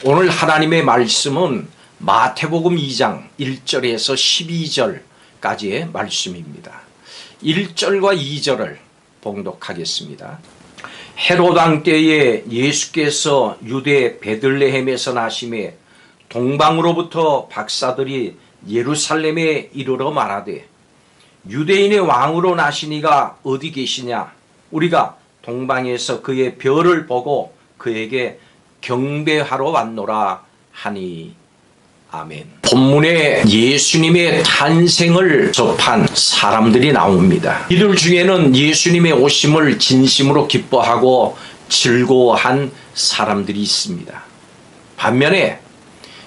오늘 하나님의 말씀은 마태복음 2장 1절에서 12절까지의 말씀입니다. 1절과 2절을 봉독하겠습니다. 헤롯 왕 때에 예수께서 유대 베들레헴에서 나심에 동방으로부터 박사들이 예루살렘에 이르러 말하되 유대인의 왕으로 나시니가 어디 계시냐? 우리가 동방에서 그의 별을 보고 그에게 경배하러 왔노라 하니. 아멘. 본문에 예수님의 탄생을 접한 사람들이 나옵니다. 이들 중에는 예수님의 오심을 진심으로 기뻐하고 즐거워한 사람들이 있습니다. 반면에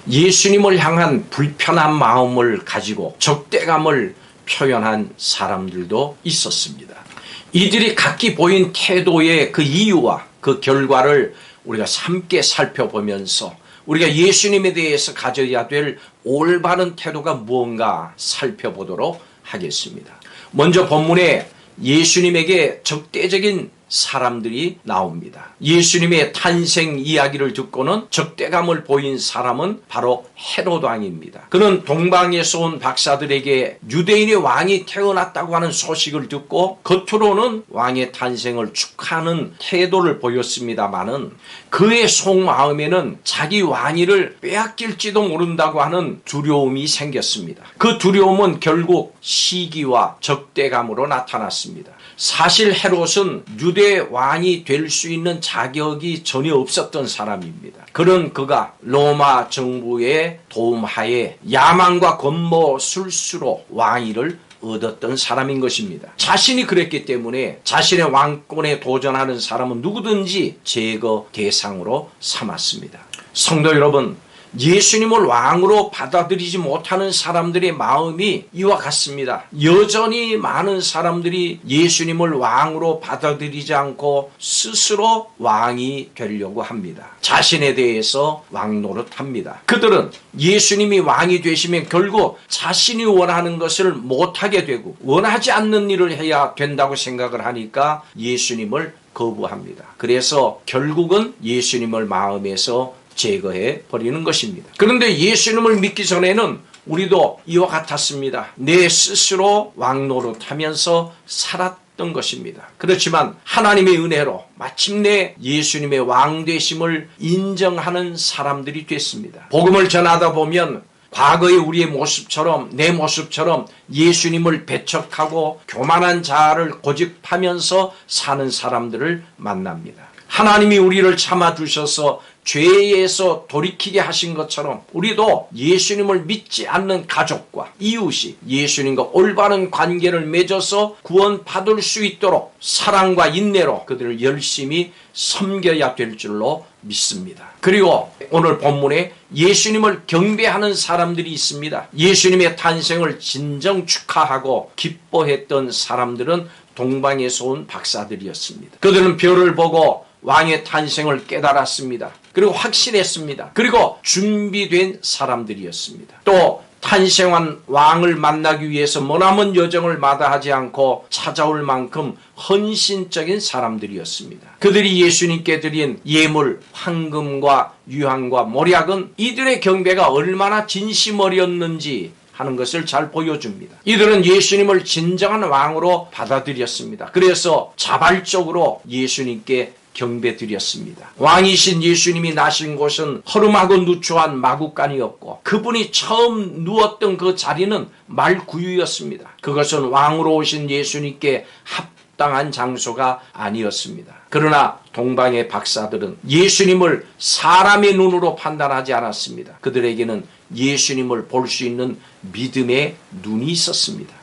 예수님을 향한 불편한 마음을 가지고 적대감을 표현한 사람들도 있었습니다. 이들이 각기 보인 태도의 그 이유와 그 결과를 우리가 함께 살펴보면서 우리가 예수님에 대해서 가져야 될 올바른 태도가 무언가 살펴보도록 하겠습니다. 먼저 본문에 예수님에게 적대적인 사람들이 나옵니다. 예수님의 탄생 이야기를 듣고는 적대감을 보인 사람은 바로 헤롯 왕입니다. 그는 동방에서 온 박사들에게 유대인의 왕이 태어났다고 하는 소식을 듣고 겉으로는 왕의 탄생을 축하하는 태도를 보였습니다마는 그의 속마음에는 자기 왕위를 빼앗길지도 모른다고 하는 두려움이 생겼습니다. 그 두려움은 결국 시기와 적대감으로 나타났습니다. 사실 헤롯은 유대 왕이 될 수 있는 자격이 전혀 없었던 사람입니다. 그가 로마 정부의 도움하에 야망과 권모 술수로 왕위를 얻었던 사람인 것입니다. 자신이 그랬기 때문에 자신의 왕권에 도전하는 사람은 누구든지 제거 대상으로 삼았습니다. 성도 여러분, 예수님을 왕으로 받아들이지 못하는 사람들의 마음이 이와 같습니다. 여전히 많은 사람들이 예수님을 왕으로 받아들이지 않고 스스로 왕이 되려고 합니다. 자신에 대해서 왕 노릇합니다. 그들은 예수님이 왕이 되시면 결국 자신이 원하는 것을 못하게 되고 원하지 않는 일을 해야 된다고 생각을 하니까 예수님을 거부합니다. 그래서 결국은 예수님을 마음에서 제거해 버리는 것입니다. 그런데 예수님을 믿기 전에는 우리도 이와 같았습니다. 내 스스로 왕 노릇하면서 살았던 것입니다. 그렇지만 하나님의 은혜로 마침내 예수님의 왕 되심을 인정하는 사람들이 됐습니다. 복음을 전하다 보면 과거의 우리의 모습처럼 내 모습처럼 예수님을 배척하고 교만한 자아를 고집하면서 사는 사람들을 만납니다. 하나님이 우리를 참아주셔서 죄에서 돌이키게 하신 것처럼 우리도 예수님을 믿지 않는 가족과 이웃이 예수님과 올바른 관계를 맺어서 구원받을 수 있도록 사랑과 인내로 그들을 열심히 섬겨야 될 줄로 믿습니다. 그리고 오늘 본문에 예수님을 경배하는 사람들이 있습니다. 예수님의 탄생을 진정 축하하고 기뻐했던 사람들은 동방에서 온 박사들이었습니다. 그들은 별을 보고 왕의 탄생을 깨달았습니다. 그리고 확신했습니다. 그리고 준비된 사람들이었습니다. 또 탄생한 왕을 만나기 위해서 머나먼 여정을 마다하지 않고 찾아올 만큼 헌신적인 사람들이었습니다. 그들이 예수님께 드린 예물, 황금과 유향과 몰약은 이들의 경배가 얼마나 진심 어렸는지 하는 것을 잘 보여줍니다. 이들은 예수님을 진정한 왕으로 받아들였습니다. 그래서 자발적으로 예수님께 경배드렸습니다. 왕이신 예수님이 나신 곳은 허름하고 누추한 마구간이었고 그분이 처음 누웠던 그 자리는 말구유였습니다. 그것은 왕으로 오신 예수님께 합당한 장소가 아니었습니다. 그러나 동방의 박사들은 예수님을 사람의 눈으로 판단하지 않았습니다. 그들에게는 예수님을 볼 수 있는 믿음의 눈이 있었습니다.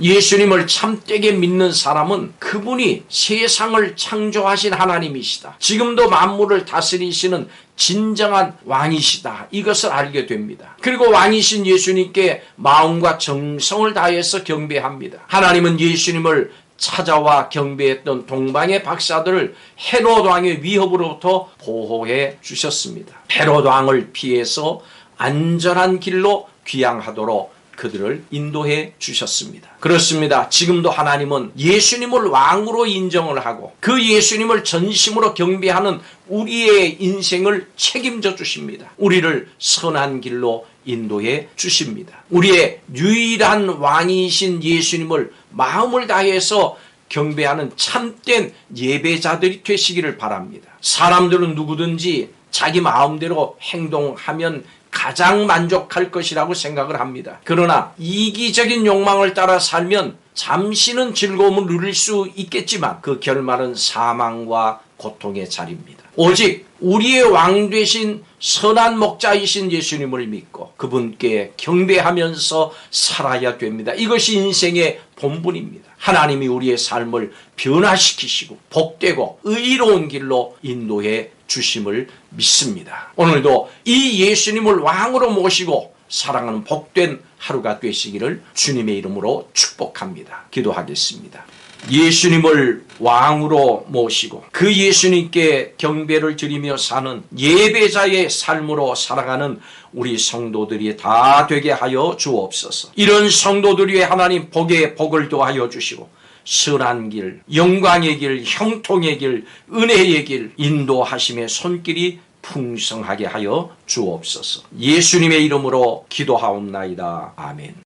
예수님을 참되게 믿는 사람은 그분이 세상을 창조하신 하나님이시다. 지금도 만물을 다스리시는 진정한 왕이시다. 이것을 알게 됩니다. 그리고 왕이신 예수님께 마음과 정성을 다해서 경배합니다. 하나님은 예수님을 찾아와 경배했던 동방의 박사들을 헤롯 왕의 위협으로부터 보호해 주셨습니다. 헤롯 왕을 피해서 안전한 길로 귀향하도록 그들을 인도해 주셨습니다. 그렇습니다. 지금도 하나님은 예수님을 왕으로 인정을 하고 그 예수님을 전심으로 경배하는 우리의 인생을 책임져 주십니다. 우리를 선한 길로 인도해 주십니다. 우리의 유일한 왕이신 예수님을 마음을 다해서 경배하는 참된 예배자들이 되시기를 바랍니다. 사람들은 누구든지 자기 마음대로 행동하면 가장 만족할 것이라고 생각을 합니다. 그러나 이기적인 욕망을 따라 살면 잠시는 즐거움을 누릴 수 있겠지만 그 결말은 사망과 고통의 자리입니다. 오직 우리의 왕 되신 선한 목자이신 예수님을 믿고 그분께 경배하면서 살아야 됩니다. 이것이 인생의 본분입니다. 하나님이 우리의 삶을 변화시키시고 복되고 의로운 길로 인도해 주심을 믿습니다. 오늘도 이 예수님을 왕으로 모시고 사랑하는 복된 하루가 되시기를 주님의 이름으로 축복합니다. 기도하겠습니다. 예수님을 왕으로 모시고 그 예수님께 경배를 드리며 사는 예배자의 삶으로 살아가는 우리 성도들이 다 되게 하여 주옵소서. 이런 성도들 위해 하나님 복에 복을 더하여 주시고 선한 길, 영광의 길, 형통의 길, 은혜의 길, 인도하심의 손길이 풍성하게 하여 주옵소서. 예수님의 이름으로 기도하옵나이다. 아멘.